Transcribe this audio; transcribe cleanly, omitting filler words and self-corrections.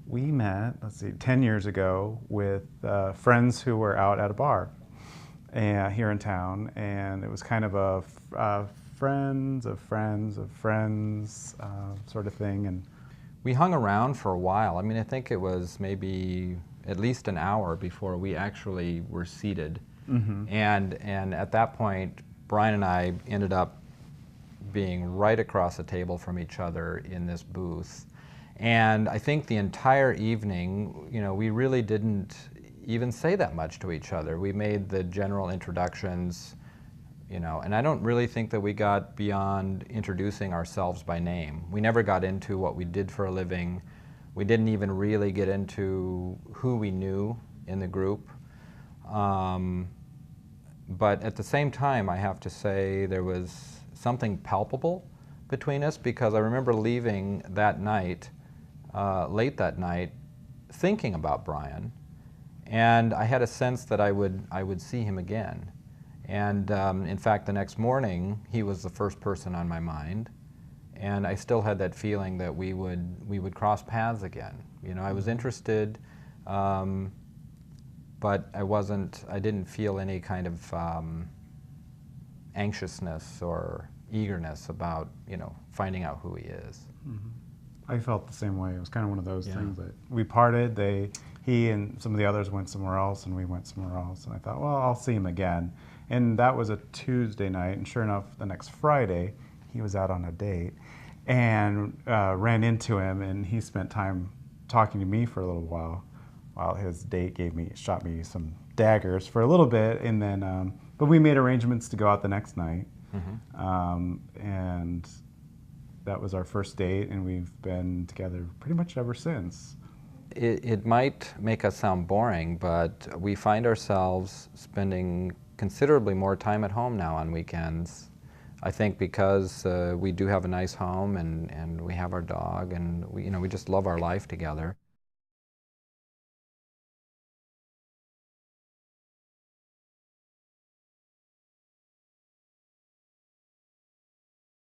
We met, let's see, 10 years ago with friends who were out at a bar here in town, and it was kind of a friends of friends of friends sort of thing. And we hung around for a while. I mean, I think it was maybe at least an hour before we actually were seated. And at that point, Brian and I ended up being right across the table from each other in this booth. And I think the entire evening, you know, we really didn't even say that much to each other. We made the general introductions, you know, and I don't really think that we got beyond introducing ourselves by name. We never got into what we did for a living. We didn't even really get into who we knew in the group. But at the same time, I have to say there was something palpable between us, because I remember leaving that night, late that night, thinking about Brian, and I had a sense that I would see him again. And in fact, the next morning, he was the first person on my mind, and I still had that feeling that we would cross paths again. You know, I was interested, but I didn't feel any kind of anxiousness or eagerness about, you know, finding out who he is. I felt the same way. It was kind of one of those things that we parted. He and some of the others went somewhere else, and we went somewhere else. And I thought, well, I'll see him again. And that was a Tuesday night, and sure enough, the next Friday, he was out on a date, and ran into him, and he spent time talking to me for a little while his date shot me some daggers for a little bit, and then, but we made arrangements to go out the next night. And that was our first date, and we've been together pretty much ever since. It might make us sound boring, but we find ourselves spending considerably more time at home now on weekends. I think because we do have a nice home, and we have our dog, and we just love our life together.